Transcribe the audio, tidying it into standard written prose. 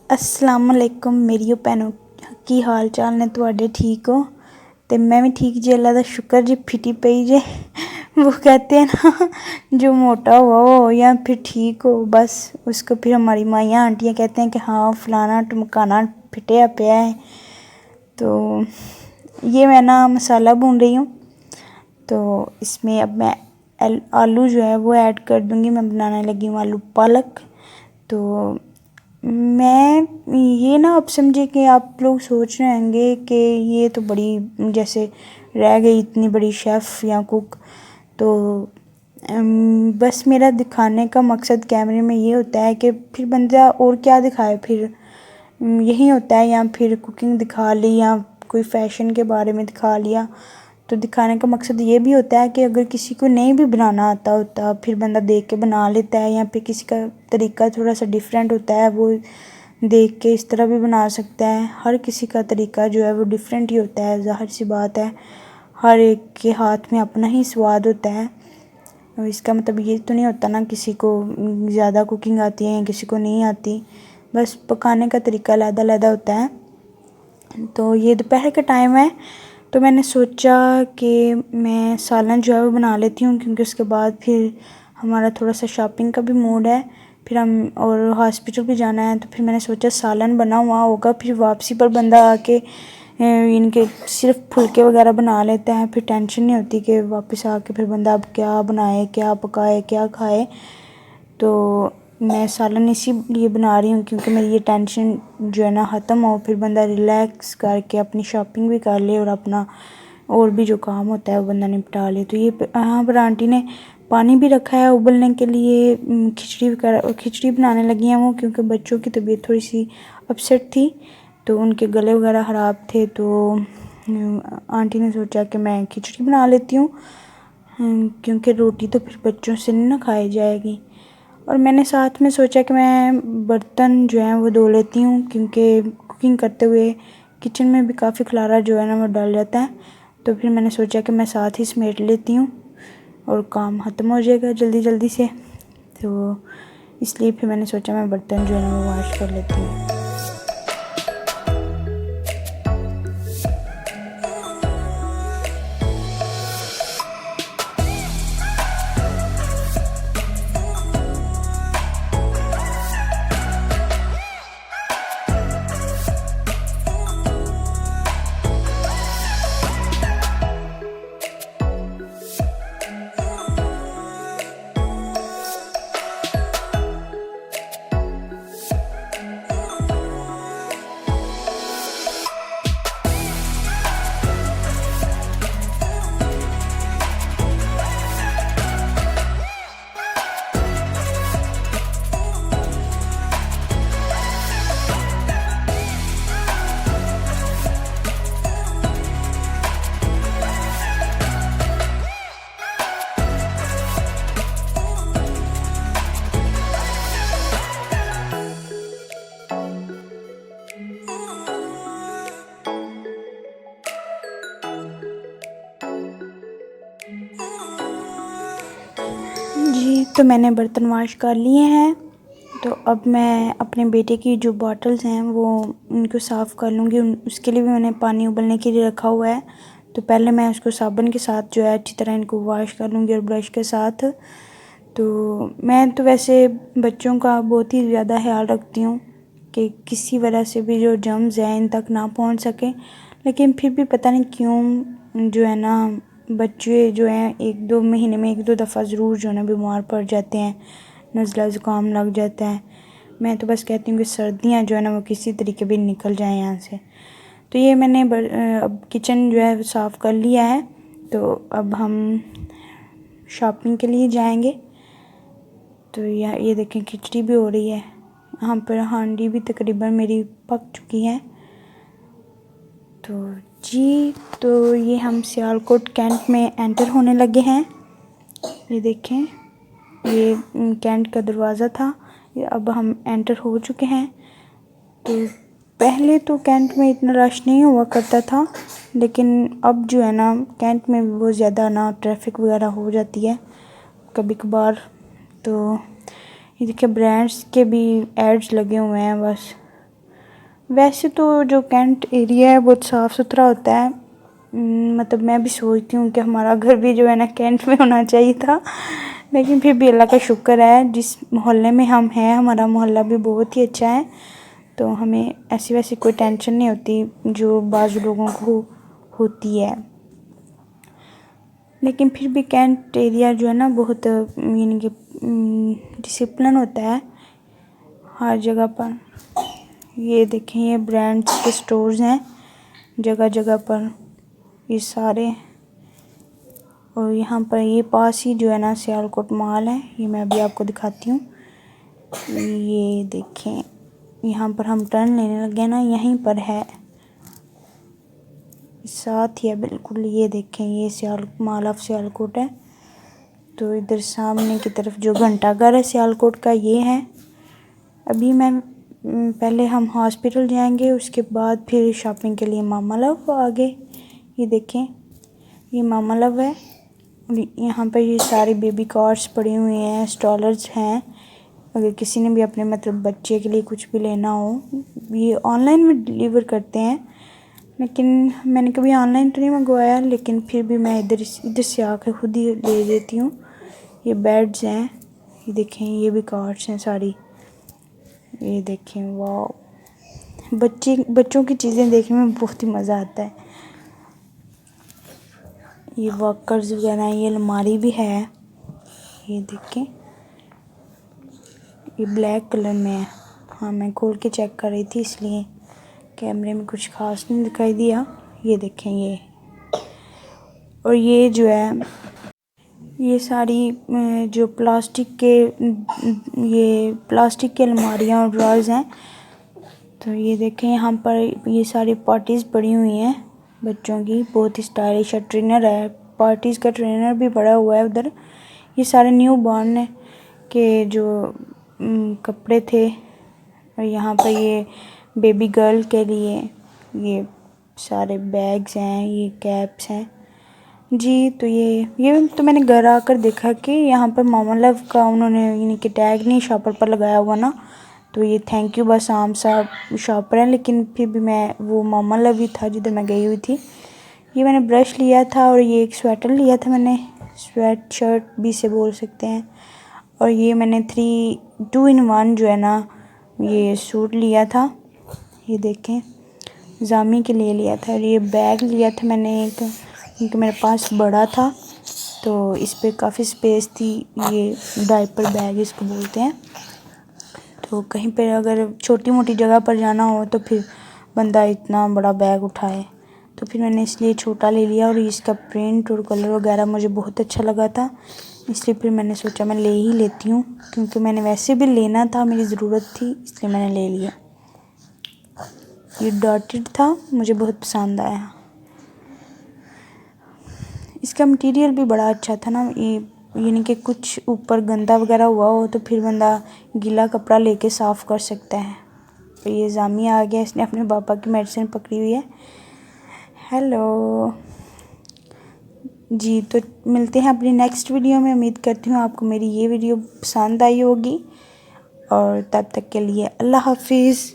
अस्सलाम वालेकुम मेरी भैनों की हाल चाल ने तुहाडे ठीक हो। तो मैं भी ठीक जी, अल्लाह का शुक्र जी फिटी पई जे। वो कहते हैं ना, जो मोटा हुआ हो या फिर ठीक हो, बस उसको फिर हमारी माइयाँ आंटियाँ कहते हैं कि हाँ फलाना टमकाना फिटिया पिया है। तो ये मैं ना मसाला भून रही हूँ, तो इसमें अब मैं आलू जो है वो ऐड कर दूँगी। मैं बनाने लगी हूँ आलू पालक। तो मैं ये ना, अब समझे कि आप लोग सोच रहे होंगे कि ये तो बड़ी जैसे रह गई इतनी बड़ी शेफ़ या कुक। तो बस मेरा दिखाने का मकसद कैमरे में ये होता है कि फिर बंदा और क्या दिखाए, फिर यही होता है, या फिर कुकिंग दिखा ली या कोई फ़ैशन के बारे में दिखा लिया। तो दिखाने का मकसद ये भी होता है कि अगर किसी को नहीं भी बनाना आता होता, फिर बंदा देख के बना लेता है, या फिर किसी का तरीका थोड़ा सा डिफरेंट होता है, वो देख के इस तरह भी बना सकता है। हर किसी का तरीका जो है वो डिफरेंट ही होता है, ज़ाहिर सी बात है। हर एक के हाथ में अपना ही स्वाद होता है। और इसका मतलब ये तो नहीं होता ना किसी को ज़्यादा कुकिंग आती है या किसी को नहीं आती, बस पकाने का तरीका अलग-अलग होता है। तो ये दोपहर का टाइम है, तो मैंने सोचा कि मैं सालन जो है वो बना लेती हूँ, क्योंकि उसके बाद फिर हमारा थोड़ा सा शॉपिंग का भी मूड है, फिर हम और हॉस्पिटल भी जाना है। तो फिर मैंने सोचा सालन बना हुआ होगा, फिर वापसी पर बंदा आके इनके सिर्फ फुलके वगैरह बना लेता है, फिर टेंशन नहीं होती कि वापस आके फिर बंदा अब क्या बनाए, क्या पकाए, क्या खाए। तो मैं सालन इसीलिए बना रही हूँ क्योंकि मेरी ये टेंशन जो है ना ख़त्म हो, फिर बंदा रिलैक्स करके अपनी शॉपिंग भी कर ले और अपना और भी जो काम होता है वो बंदा निपटा ले। तो ये यहाँ पर आंटी ने पानी भी रखा है उबलने के लिए। खिचड़ी बनाने लगी हैं वो, क्योंकि बच्चों की तबीयत थोड़ी सी अपसेट थी, तो उनके गले वगैरह ख़राब थे। तो आंटी ने सोचा कि मैं खिचड़ी बना लेती हूँ, क्योंकि रोटी तो फिर बच्चों से नहीं ना खाई जाएगी। और मैंने साथ में सोचा कि मैं बर्तन जो हैं वो धो लेती हूँ, क्योंकि कुकिंग करते हुए किचन में भी काफ़ी खलारा जो है ना वो डल जाता है। तो फिर मैंने सोचा कि मैं साथ ही समेट लेती हूँ और काम ख़त्म हो जाएगा जल्दी जल्दी से। तो इसलिए फिर मैंने सोचा मैं बर्तन जो है ना वो वॉश कर लेती हूँ। जी, तो मैंने बर्तन वॉश कर लिए हैं। तो अब मैं अपने बेटे की जो बॉटल्स हैं वो उनको साफ़ कर लूँगी। उसके लिए भी मैंने पानी उबलने के लिए रखा हुआ है। तो पहले मैं उसको साबुन के साथ जो है अच्छी तरह इनको वॉश कर लूँगी और ब्रश के साथ। तो मैं तो वैसे बच्चों का बहुत ही ज़्यादा ख्याल रखती हूँ कि किसी वजह से भी जो जर्म्स हैं इन तक ना पहुँच सकें, लेकिन फिर भी पता नहीं क्यों जो है ना बच्चे जो हैं 1-2 महीने में 1-2 दफ़ा ज़रूर जो है ना बीमार पड़ जाते हैं, नज़ला ज़ुकाम लग जाता है। मैं तो बस कहती हूँ कि सर्दियाँ जो है ना वो किसी तरीके भी निकल जाएँ यहाँ से। तो ये मैंने अब किचन जो है साफ़ कर लिया है। तो अब हम शॉपिंग के लिए जाएंगे। तो ये देखें खिचड़ी भी हो रही है, यहाँ पर हांडी भी तकरीबन मेरी पक चुकी है। तो जी, तो ये हम सियालकोट कैंट में एंटर होने लगे हैं। ये देखें, ये कैंट का दरवाज़ा था, ये अब हम एंटर हो चुके हैं। तो पहले तो कैंट में इतना रश नहीं हुआ करता था, लेकिन अब जो है ना कैंट में बहुत ज़्यादा ना ट्रैफिक वगैरह हो जाती है कभी कभार। तो ये देखिए ब्रांड्स के भी एड्स लगे हुए हैं बस। वैसे तो जो कैंट एरिया है बहुत साफ़ सुथरा होता है। मतलब मैं भी सोचती हूँ कि हमारा घर भी जो है ना कैंट में होना चाहिए था, लेकिन फिर भी अल्लाह का शुक्र है जिस मोहल्ले में हम हैं हमारा मोहल्ला भी बहुत ही अच्छा है, तो हमें ऐसी वैसी कोई टेंशन नहीं होती जो बाज़ लोगों को होती है। लेकिन फिर भी कैंट एरिया जो है ना बहुत यानी कि डिसिप्लिन होता है हर जगह पर। ये देखें, ये ब्रांड्स के स्टोर्स हैं जगह जगह पर ये सारे। और यहाँ पर ये पास ही जो है ना सियालकोट मॉल है, ये मैं अभी आपको दिखाती हूँ। ये देखें, यहाँ पर हम टर्न लेने लगे ना, यहीं पर है, साथ ही है बिल्कुल। ये देखें, ये मॉल ऑफ सियालकोट है। तो इधर सामने की तरफ जो घंटाघर है सियालकोट का ये है। अभी मैं पहले हम हॉस्पिटल जाएंगे, उसके बाद फिर शॉपिंग के लिए मामा लव आगे। ये देखें, ये मामा लव है। यहाँ पर ये सारे बेबी कार्स पड़े हुए हैं, स्टॉलर्स हैं। अगर किसी ने भी अपने मतलब बच्चे के लिए कुछ भी लेना हो, ये ऑनलाइन में डिलीवर करते हैं, लेकिन मैंने कभी ऑनलाइन तो नहीं मंगवाया, लेकिन फिर भी मैं इधर से आकर खुद ही ले लेती हूँ। ये बेड्स हैं, ये देखें, ये भी कार्ड्स हैं सारी। ये देखें, वाह, बच्चों की चीज़ें देखने में बहुत ही मज़ा आता है। ये वॉकर्स वगैरह, ये अलमारी भी है, ये देखें, ये ब्लैक कलर में है। हाँ, मैं खोल के चेक कर रही थी इसलिए कैमरे में कुछ खास नहीं दिखाई दिया। ये देखें, ये और ये जो है ये सारी जो प्लास्टिक के अलमारियाँ और ड्रॉर्स हैं। तो ये देखें, यहाँ पर ये सारी पार्टीज़ पड़ी हुई हैं बच्चों की, बहुत ही स्टाइलिश है। ट्रेनर है, पार्टीज़ का ट्रेनर भी पड़ा हुआ है उधर। ये सारे न्यू बॉर्न के जो कपड़े थे। और यहाँ पर ये बेबी गर्ल के लिए ये सारे बैग्स हैं, ये कैप्स हैं जी। तो ये तो मैंने घर आकर देखा कि यहाँ पर मामा लव का उन्होंने यानी कि टैग नहीं शॉपर पर लगाया हुआ ना, तो ये थैंक यू बस आम सा शॉपर है। लेकिन फिर भी मैं वो मामा लव ही था जिधर मैं गई हुई थी। ये मैंने ब्रश लिया था और ये एक स्वेटर लिया था मैंने, स्वेट शर्ट भी से बोल सकते हैं। और ये मैंने 2 in 1 जो है ना ये सूट लिया था, ये देखें, जामी के लिए लिया था। और ये बैग लिया था मैंने एक, क्योंकि मेरे पास बड़ा था तो इस पे काफ़ी स्पेस थी। ये डायपर बैग इसको बोलते हैं। तो कहीं पर अगर छोटी मोटी जगह पर जाना हो तो फिर बंदा इतना बड़ा बैग उठाए, तो फिर मैंने इसलिए छोटा ले लिया। और इसका प्रिंट और कलर वगैरह मुझे बहुत अच्छा लगा था, इसलिए फिर मैंने सोचा मैं ले ही लेती हूँ, क्योंकि मैंने वैसे भी लेना था, मेरी ज़रूरत थी, इसलिए मैंने ले लिया। ये डॉटेड था, मुझे बहुत पसंद आया। इसका मटेरियल भी बड़ा अच्छा था ना, ये यानी कि कुछ ऊपर गंदा वगैरह हुआ हो तो फिर बंदा गीला कपड़ा लेके साफ़ कर सकता है। तो ये जामी आ गया, इसने अपने पापा की मेडिसिन पकड़ी हुई है। हेलो जी, तो मिलते हैं अपनी नेक्स्ट वीडियो में। उम्मीद करती हूँ आपको मेरी ये वीडियो पसंद आई होगी, और तब तक के लिए अल्लाह हाफिज़।